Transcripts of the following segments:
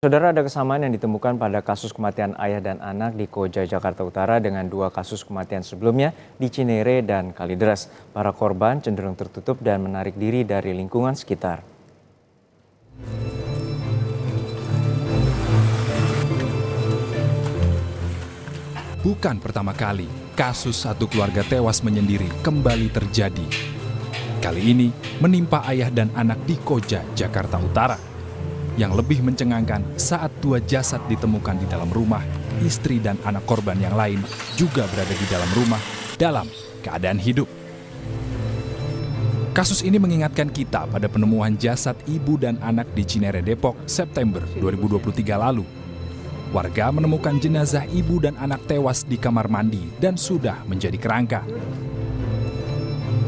Saudara, ada kesamaan yang ditemukan pada kasus kematian ayah dan anak di Koja, Jakarta Utara dengan dua kasus kematian sebelumnya di Cinere dan Kalideres. Para korban cenderung tertutup dan menarik diri dari lingkungan sekitar. Bukan pertama kali kasus satu keluarga tewas menyendiri kembali terjadi. Kali ini menimpa ayah dan anak di Koja, Jakarta Utara. Yang lebih mencengangkan saat dua jasad ditemukan di dalam rumah, istri dan anak korban yang lain juga berada di dalam rumah dalam keadaan hidup. Kasus ini mengingatkan kita pada penemuan jasad ibu dan anak di Cinere, Depok, September 2023 lalu. Warga menemukan jenazah ibu dan anak tewas di kamar mandi dan sudah menjadi kerangka.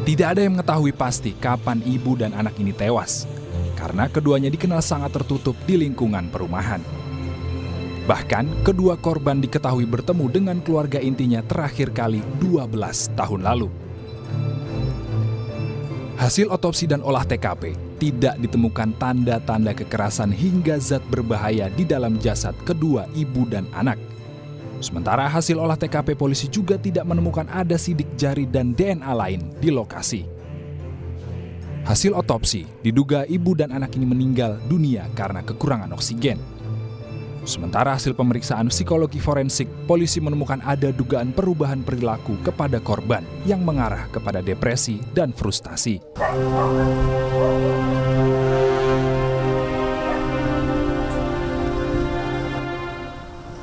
Tidak ada yang mengetahui pasti kapan ibu dan anak ini tewas, karena keduanya dikenal sangat tertutup di lingkungan perumahan. Bahkan, kedua korban diketahui bertemu dengan keluarga intinya terakhir kali 12 tahun lalu. Hasil otopsi dan olah TKP, tidak ditemukan tanda-tanda kekerasan hingga zat berbahaya di dalam jasad kedua ibu dan anak. Sementara hasil olah TKP, polisi juga tidak menemukan ada sidik jari dan DNA lain di lokasi. Hasil otopsi diduga ibu dan anak ini meninggal dunia karena kekurangan oksigen. Sementara hasil pemeriksaan psikologi forensik, polisi menemukan ada dugaan perubahan perilaku kepada korban yang mengarah kepada depresi dan frustasi.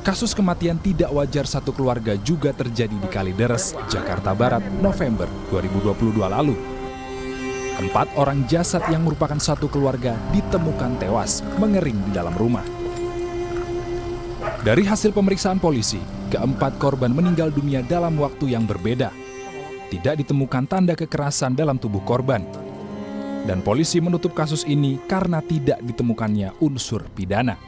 Kasus kematian tidak wajar satu keluarga juga terjadi di Kalideres, Jakarta Barat, November 2022 lalu. 4 orang jasad yang merupakan satu keluarga ditemukan tewas, mengering di dalam rumah. Dari hasil pemeriksaan polisi, keempat korban meninggal dunia dalam waktu yang berbeda. Tidak ditemukan tanda kekerasan dalam tubuh korban. Dan polisi menutup kasus ini karena tidak ditemukannya unsur pidana.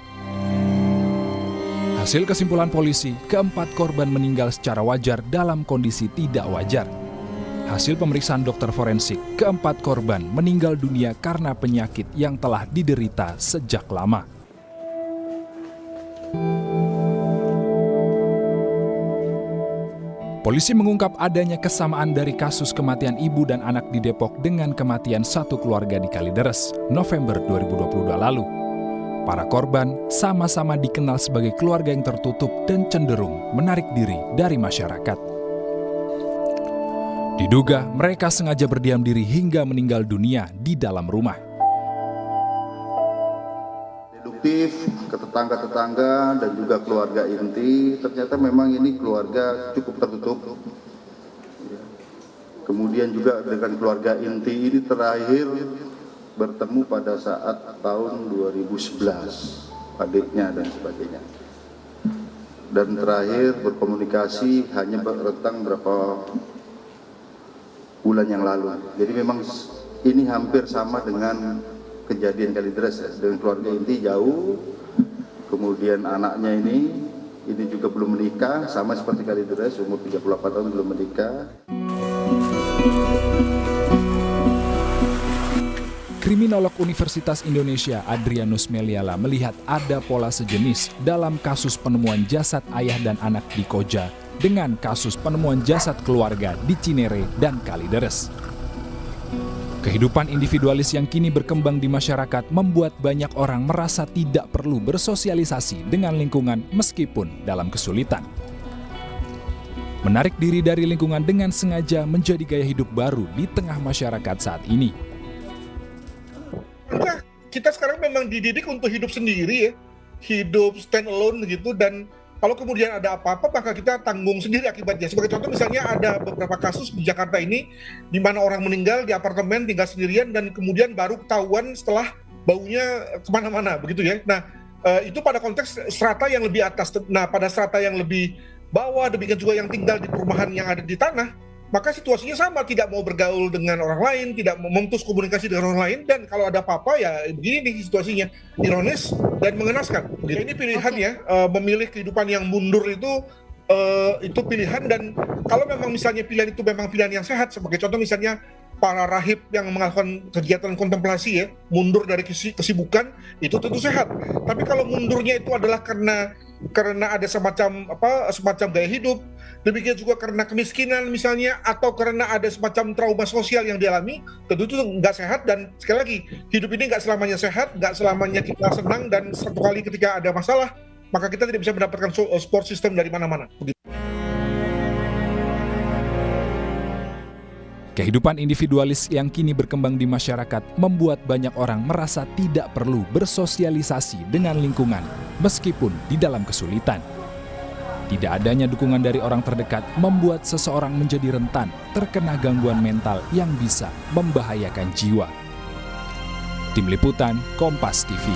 Hasil kesimpulan polisi, keempat korban meninggal secara wajar dalam kondisi tidak wajar. Hasil pemeriksaan dokter forensik, keempat korban meninggal dunia karena penyakit yang telah diderita sejak lama. Polisi mengungkap adanya kesamaan dari kasus kematian ibu dan anak di Depok dengan kematian satu keluarga di Kalideres, November 2022 lalu. Para korban sama-sama dikenal sebagai keluarga yang tertutup dan cenderung menarik diri dari masyarakat. Diduga mereka sengaja berdiam diri hingga meninggal dunia di dalam rumah. Deduktif ke tetangga-tetangga dan juga keluarga inti, ternyata memang ini keluarga cukup tertutup. Kemudian juga dengan keluarga inti ini terakhir bertemu pada saat tahun 2011, adiknya dan sebagainya. Dan terakhir berkomunikasi hanya berrentang berapa bulan yang lalu. Jadi memang ini hampir sama dengan kejadian Kalideres, dengan keluarga inti jauh, kemudian anaknya ini juga belum menikah, sama seperti Kalideres, umur 38 tahun belum menikah. Kriminolog Universitas Indonesia Adrianus Meliala melihat ada pola sejenis dalam kasus penemuan jasad ayah dan anak di Koja dengan kasus penemuan jasad keluarga di Cinere dan Kalideres. Kehidupan individualis yang kini berkembang di masyarakat membuat banyak orang merasa tidak perlu bersosialisasi dengan lingkungan meskipun dalam kesulitan. Menarik diri dari lingkungan dengan sengaja menjadi gaya hidup baru di tengah masyarakat saat ini. Kita sekarang memang dididik untuk hidup sendiri ya, hidup stand alone gitu, dan kalau kemudian ada apa-apa maka kita tanggung sendiri akibatnya. Sebagai contoh misalnya ada beberapa kasus di Jakarta ini di mana orang meninggal di apartemen tinggal sendirian dan kemudian baru ketahuan setelah baunya kemana-mana begitu ya. Nah itu pada konteks strata yang lebih atas. Nah pada strata yang lebih bawah, demikian juga yang tinggal di perumahan yang ada di tanah, maka situasinya sama, tidak mau bergaul dengan orang lain, tidak mau memutus komunikasi dengan orang lain, dan kalau ada apa-apa ya begini nih situasinya, ironis dan mengenaskan. Ini pilihan ya, memilih kehidupan yang mundur itu pilihan, dan kalau memang misalnya pilihan itu memang pilihan yang sehat, sebagai contoh misalnya para rahib yang melakukan kegiatan kontemplasi ya, mundur dari kesibukan, itu tentu sehat. Tapi kalau mundurnya itu adalah karena ada semacam gaya hidup, demikian juga karena kemiskinan misalnya, atau karena ada semacam trauma sosial yang dialami, tentu itu nggak sehat. Dan sekali lagi, hidup ini nggak selamanya sehat, nggak selamanya kita senang, dan satu kali ketika ada masalah, maka kita tidak bisa mendapatkan support system dari mana-mana. Kehidupan individualis yang kini berkembang di masyarakat membuat banyak orang merasa tidak perlu bersosialisasi dengan lingkungan, meskipun di dalam kesulitan. Tidak adanya dukungan dari orang terdekat membuat seseorang menjadi rentan terkena gangguan mental yang bisa membahayakan jiwa. Tim Liputan, Kompas TV.